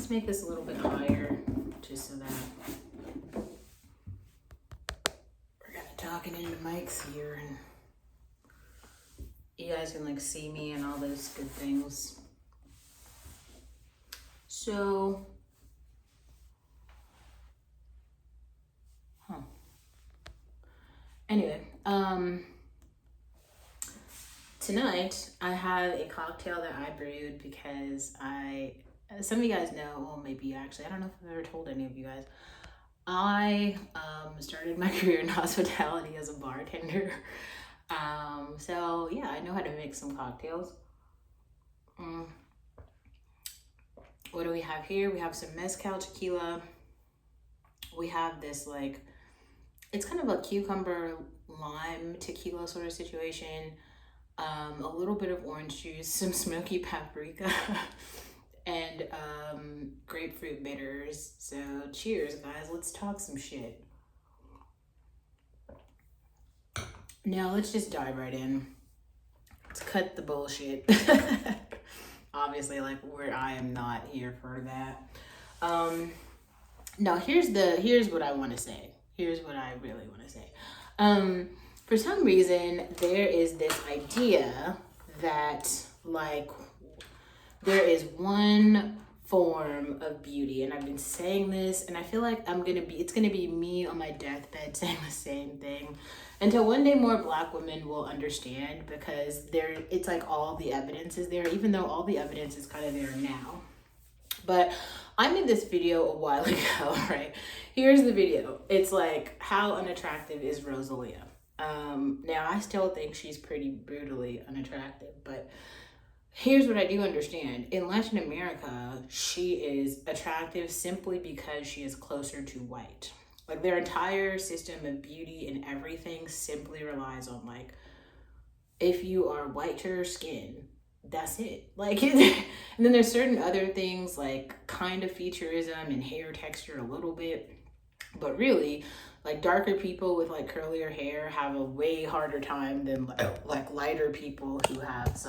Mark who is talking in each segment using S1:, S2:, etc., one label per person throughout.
S1: Let's make this a little bit higher, just so that we're kind of talking into mics here, and you guys can like see me and all those good things. So, anyway, tonight I have a cocktail that I brewed because some of you guys know, well, maybe actually, I don't know if I've ever told any of you guys, I started my career in hospitality as a bartender. So yeah, I know how to make some cocktails. What do we have here? We have some mezcal tequila. We have this like, it's kind of a cucumber lime tequila sort of situation. A little bit of orange juice, some smoky paprika, and grapefruit bitters. So cheers, guys. Let's talk some shit. Now let's just dive right in. Let's cut the bullshit. Obviously, like, where I am not here for that. Now here's what I want to say. Here's what I really want to say. For some reason, there is this idea that like there is one form of beauty, and I've been saying this, and I feel like it's gonna be me on my deathbed saying the same thing until one day more Black women will understand, because it's like all the evidence is there, even though all the evidence is kind of there now. But I made this video a while ago, right? Here's the video. It's like, how unattractive is Rosalia? Now I still think she's pretty brutally unattractive, but here's what I do understand. In Latin America, she is attractive simply because she is closer to white. Like, their entire system of beauty and everything simply relies on, like, if you are whiter skin, that's it. Like, and then there's certain other things like kind of featureism and hair texture a little bit, but really, like, darker people with like curlier hair have a way harder time than like lighter people who have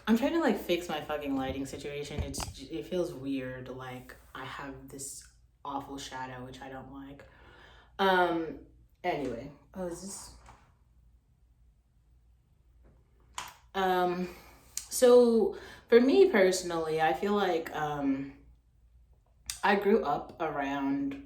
S1: I'm trying to like fix my fucking lighting situation. It feels weird. Like, I have this awful shadow, which I don't like. Anyway, so for me personally, I feel like I grew up around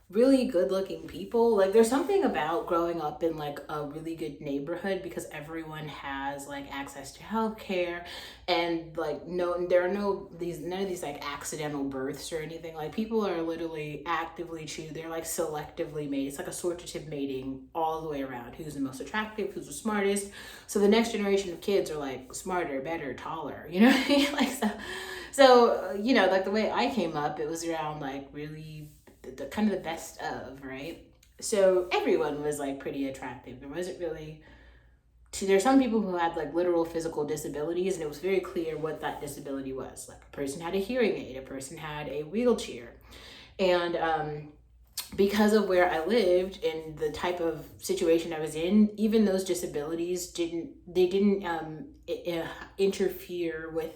S1: really good looking people. Like, there's something about growing up in like a really good neighborhood, because everyone has like access to healthcare, and like none of these like accidental births or anything. Like, people are literally actively they're like selectively made. It's like a sortative mating all the way around. Who's the most attractive, who's the smartest. So the next generation of kids are like smarter, better, taller, you know what I mean? Like, so you know, like the way I came up, it was around like really the kind of the best of, right? So everyone was like pretty attractive. There wasn't really, there's some people who had like literal physical disabilities, and it was very clear what that disability was. Like, a person had a hearing aid, a person had a wheelchair. And because of where I lived and the type of situation I was in, even those disabilities didn't interfere with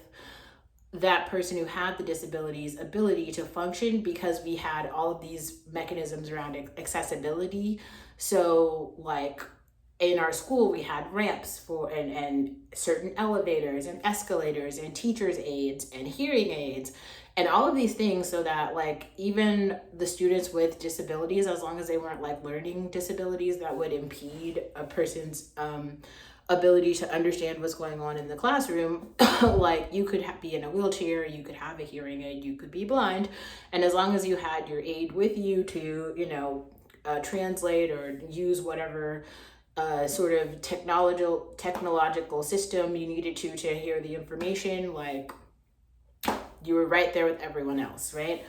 S1: that person who had the disability's ability to function, because we had all of these mechanisms around accessibility. So like, in our school, we had ramps and certain elevators and escalators and teachers' aides and hearing aids and all of these things, so that like even the students with disabilities, as long as they weren't like learning disabilities that would impede a person's ability to understand what's going on in the classroom, like, you could be in a wheelchair, you could have a hearing aid, you could be blind, and as long as you had your aid with you to, you know, translate or use whatever sort of technological system you needed to hear the information, like, you were right there with everyone else, right?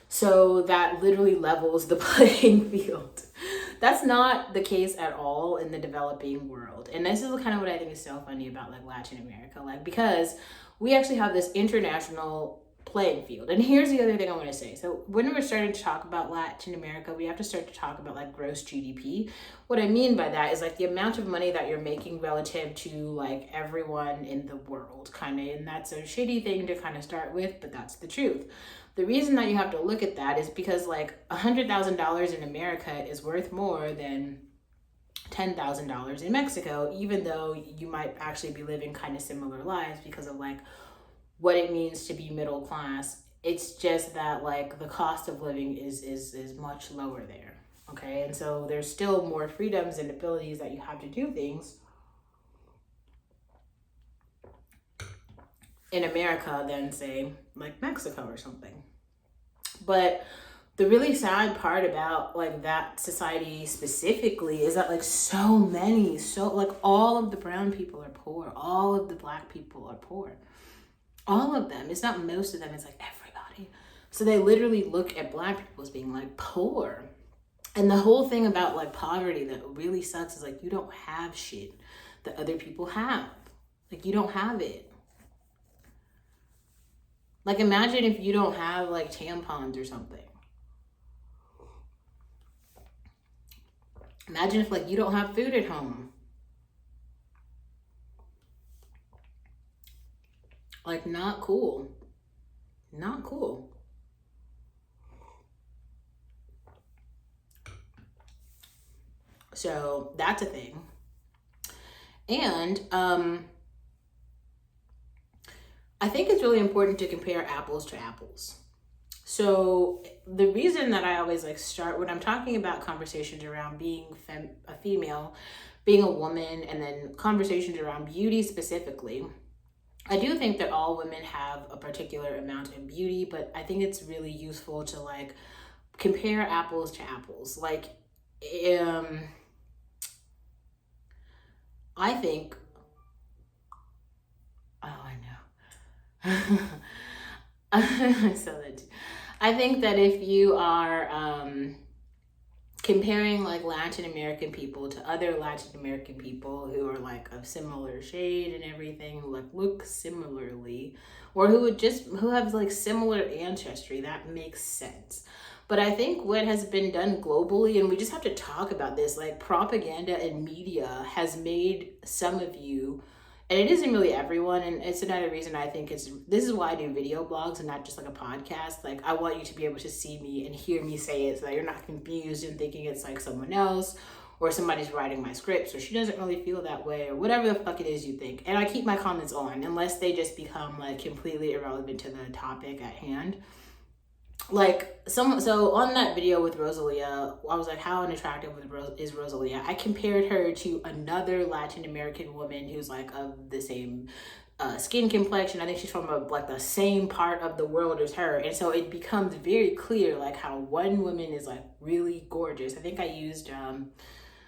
S1: So that literally levels the playing field. That's not the case at all in the developing world. And this is kind of what I think is so funny about like Latin America, like, because we actually have this international playing field. And here's the other thing I want to say. So when we're starting to talk about Latin America, we have to start to talk about like gross GDP. What I mean by that is like the amount of money that you're making relative to like everyone in the world, kind of. And that's a shitty thing to kind of start with, but that's the truth. The reason that you have to look at that is because like $100,000 in America is worth more than $10,000 in Mexico, even though you might actually be living kind of similar lives because of like what it means to be middle class. It's just that like the cost of living is much lower there. Okay, and so there's still more freedoms and abilities that you have to do things in America than say like Mexico or something. But the really sad part about like that society specifically is that like so like all of the brown people are poor, all of the black people are poor. All of them. It's not most of them, it's like everybody. So they literally look at black people as being like poor. And the whole thing about like poverty that really sucks is like you don't have shit that other people have. Like you don't have it. Like imagine if you don't have like tampons or something. Imagine if like you don't have food at home. Like not cool. Not cool. So that's a thing. And I think it's really important to compare apples to apples. So the reason that I always like start when I'm talking about conversations around being a female, being a woman, and then conversations around beauty specifically, I do think that all women have a particular amount of beauty, but I think it's really useful to like compare apples to apples. Like, I think, oh, I know. So that I think that if you are comparing like Latin American people to other Latin American people who are like of similar shade and everything, who like look similarly, or who have like similar ancestry, that makes sense. But I think what has been done globally, and we just have to talk about this, like propaganda and media has made some of you, and it isn't really everyone, and it's another reason I think this is why I do video blogs and not just like a podcast. Like I want you to be able to see me and hear me say it so that you're not confused and thinking it's like someone else or somebody's writing my scripts or she doesn't really feel that way or whatever the fuck it is you think. And I keep my comments on unless they just become like completely irrelevant to the topic at hand. Like so on that video with Rosalia, I was like, how unattractive is Rosalia? I compared her to another Latin American woman who's like of the same skin complexion. I think she's from like the same part of the world as her, and so it becomes very clear like how one woman is like really gorgeous. I think I used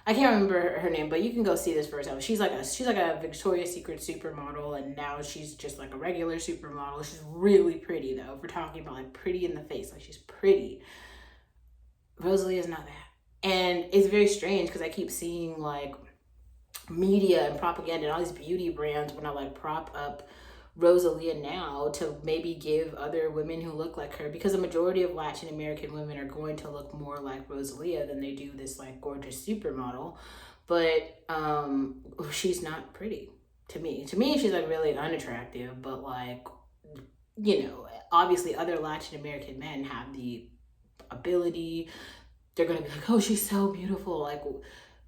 S1: I can't remember her name, but you can go see this for yourself. She's like a Victoria's Secret supermodel, and now she's just like a regular supermodel. She's really pretty though. If we're talking about like pretty in the face, like she's pretty. Rosalie is not that, and it's very strange because I keep seeing like media and propaganda and all these beauty brands when I like prop up Rosalia now to maybe give other women who look like her, because the majority of Latin American women are going to look more like Rosalia than they do this like gorgeous supermodel. But she's not pretty to me. To me, she's like really unattractive, but like, you know, obviously other Latin American men have the ability. They're gonna be like, oh, she's so beautiful. Like,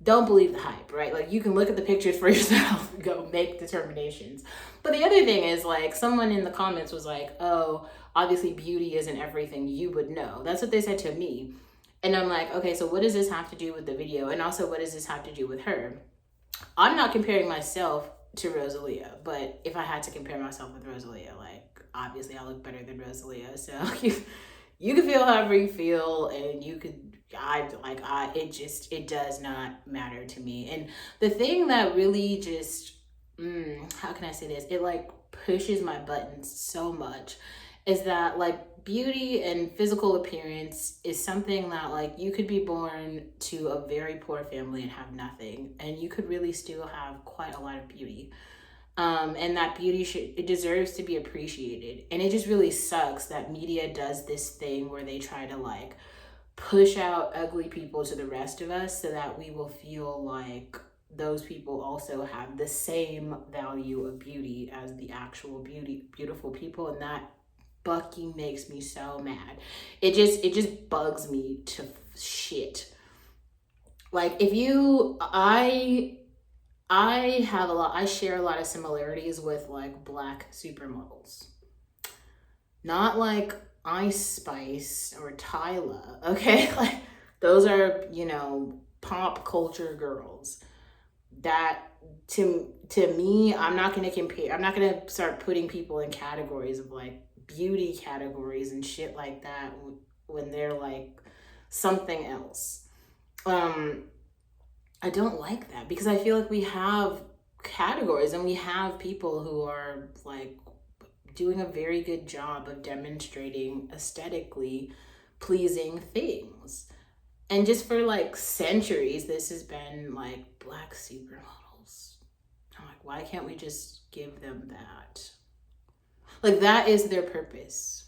S1: don't believe the hype, right? Like you can look at the pictures for yourself and go make determinations. But the other thing is like someone in the comments was like, oh, obviously beauty isn't everything, you would know. That's what they said to me. And I'm like, okay, so what does this have to do with the video? And also what does this have to do with her? I'm not comparing myself to Rosalia, but if I had to compare myself with Rosalia, like obviously I look better than Rosalia. So you can feel however you feel, and you could, it does not matter to me. And the thing that really just, how can I say this? It like pushes my buttons so much is that like beauty and physical appearance is something that like you could be born to a very poor family and have nothing, and you could really still have quite a lot of beauty. And that beauty it deserves to be appreciated. And it just really sucks that media does this thing where they try to like push out ugly people to the rest of us so that we will feel like those people also have the same value of beauty as the actual beautiful people. And that fucking makes me so mad. It just bugs me to shit. Like if you I share a lot of similarities with like Black supermodels. Not like Ice Spice or Tyla, okay? Like those are, you know, pop culture girls. That to me, I'm not gonna compare. I'm not gonna start putting people in categories of like beauty categories and shit like that when they're like something else. I don't like that because I feel like we have categories and we have people who are like doing a very good job of demonstrating aesthetically pleasing things. And just for like centuries, this has been like Black supermodels. I'm like, why can't we just give them that? Like that is their purpose.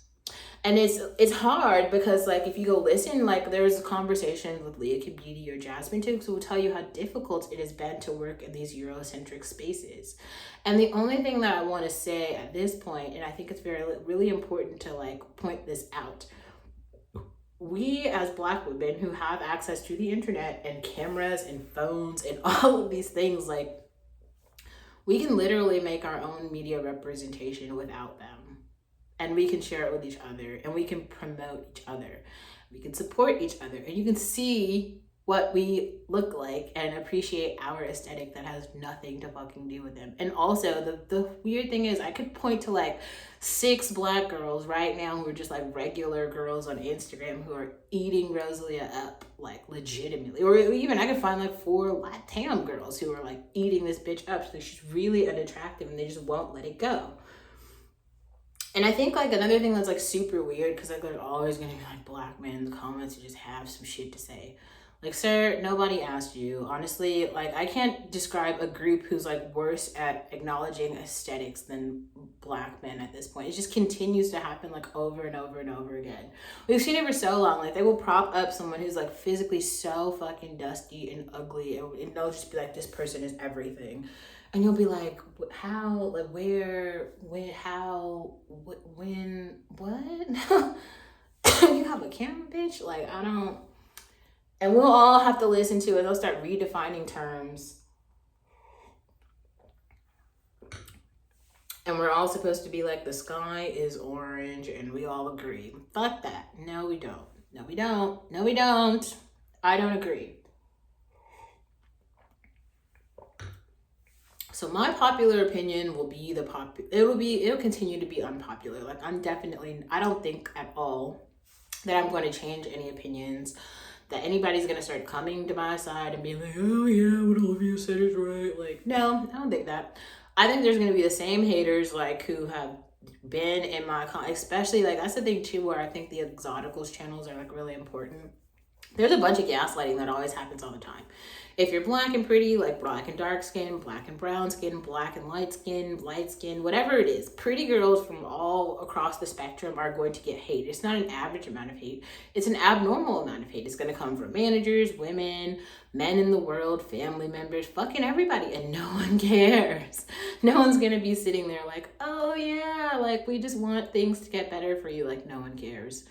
S1: And it's hard because like if you go listen, like there's conversations with Leah Beauty or Jasmine too, who will tell you how difficult it has been to work in these Eurocentric spaces. And the only thing that I want to say at this point, and I think it's really important to like point this out, we as Black women who have access to the internet and cameras and phones and all of these things, like we can literally make our own media representation without them. And we can share it with each other and we can promote each other. We can support each other and you can see what we look like and appreciate our aesthetic that has nothing to fucking do with them. And also the weird thing is I could point to like 6 Black girls right now who are just like regular girls on Instagram who are eating Rosalia up like legitimately. Or even I could find like 4 Latam girls who are like eating this bitch up. So she's really unattractive and they just won't let it go. And I think like another thing that's like super weird, because like there's always gonna be like Black men in the comments who just have some shit to say. Like, sir, nobody asked you. Honestly, like I can't describe a group who's like worse at acknowledging aesthetics than Black men at this point. It just continues to happen like over and over and over again. We've seen it for so long. Like they will prop up someone who's like physically so fucking dusty and ugly, and they'll just be like, this person is everything. And you'll be like, how, like, where, when, how, when, what? You have a camera, bitch? Like, I don't. And we'll all have to listen to it. They'll start redefining terms. And we're all supposed to be like, the sky is orange, and we all agree. Fuck that. No, we don't. No, we don't. No, we don't. I don't agree. So my popular opinion will be it'll continue to be unpopular. Like I don't think at all that I'm going to change any opinions, that anybody's going to start coming to my side and be like, oh yeah, what Olivia said is right. Like, no, I don't think that. I think there's going to be the same haters like who have been in my, especially like that's the thing too, where I think the Exoticals channels are like really important. There's a bunch of gaslighting that always happens all the time. If you're Black and pretty, like Black and dark skin, Black and brown skin, Black and light skin, whatever it is, pretty girls from all across the spectrum are going to get hate. It's not an average amount of hate. It's an abnormal amount of hate. It's going to come from managers, women, men in the world, family members, fucking everybody. And no one cares. No one's going to be sitting there like, oh yeah, like we just want things to get better for you. Like no one cares.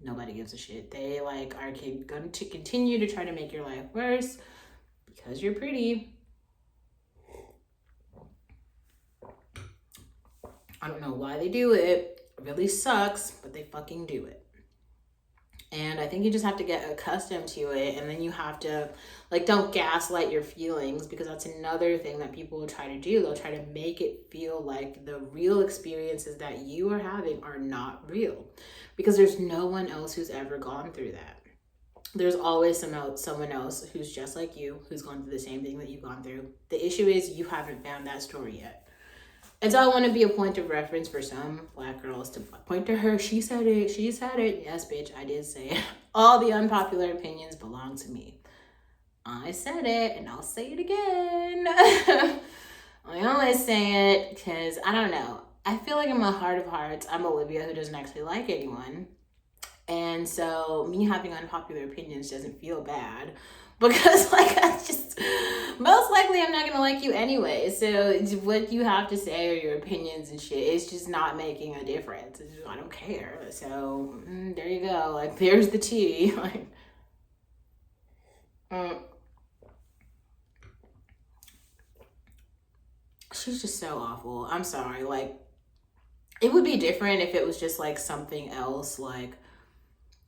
S1: Nobody gives a shit. They like are going to continue to try to make your life worse because you're pretty. I don't know why they do it. It really sucks, but they fucking do it. And I think you just have to get accustomed to it. And then you have to, like, don't gaslight your feelings, because that's another thing that people will try to do. They'll try to make it feel like the real experiences that you are having are not real, because there's no one else who's ever gone through that. There's always someone else who's just like you, who's gone through the same thing that you've gone through. The issue is you haven't found that story yet. And so I want to be a point of reference for some Black girls to point to her. She said it. Yes, bitch, I did say it. All the unpopular opinions belong to me. I said it and I'll say it again. I always say it because I don't know. I feel like in my heart of hearts, I'm Olivia who doesn't actually like anyone. And so me having unpopular opinions doesn't feel bad because like I just most likely I'm not gonna like you anyway. So what you have to say or your opinions and shit is just not making a difference. I don't care. So there you go. Like there's the tea. Like she's just so awful. I'm sorry. Like it would be different if it was just like something else. Like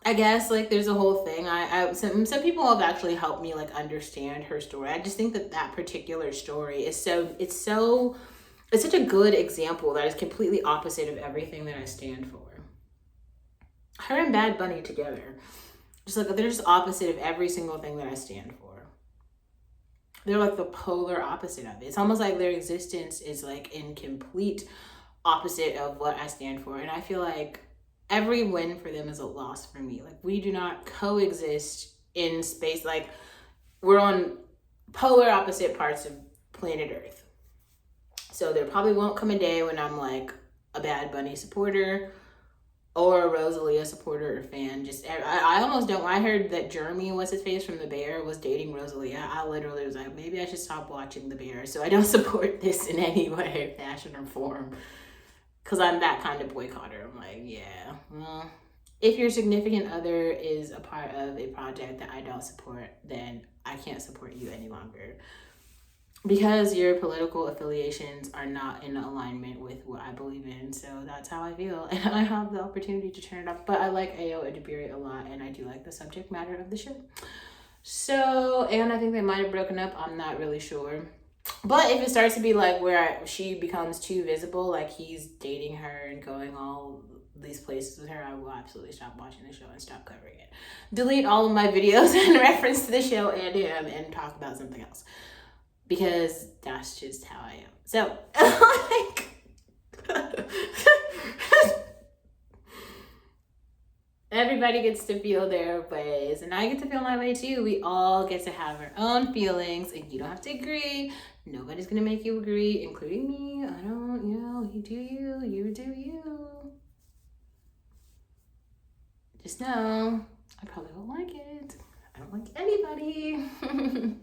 S1: I guess like there's a whole thing. Some people have actually helped me like understand her story. I just think that that particular story is it's such a good example that is completely opposite of everything that I stand for. Her and Bad Bunny together, just like they're just opposite of every single thing that I stand for. They're like the polar opposite of it. It's almost like their existence is like in complete opposite of what I stand for, and I feel like every win for them is a loss for me. Like we do not coexist in space. Like we're on polar opposite parts of planet Earth. So there probably won't come a day when I'm like a Bad Bunny supporter or a Rosalia supporter or fan. Just I almost don't. I heard that Jeremy, what's his face from The Bear, was dating Rosalia. I literally was like, maybe I should stop watching The Bear so I don't support this in any way, fashion, or form. Because I'm that kind of boycotter. I'm like, yeah, well, if your significant other is a part of a project that I don't support, then I can't support you any longer. Because your political affiliations are not in alignment with what I believe in. So that's how I feel. And I have the opportunity to turn it off. But I like Ayo Edebiri a lot. And I do like the subject matter of the show. So, and I think they might have broken up. I'm not really sure. But if it starts to be like where she becomes too visible, like he's dating her and going all these places with her, I will absolutely stop watching the show and stop covering it. Delete all of my videos in reference to the show and him and talk about something else. Because that's just how I am. So, everybody gets to feel their ways, and I get to feel my way too. We all get to have our own feelings, and you don't have to agree. Nobody's gonna make you agree, including me. I don't, you do you, you do you. Just know, I probably won't like it. I don't like anybody.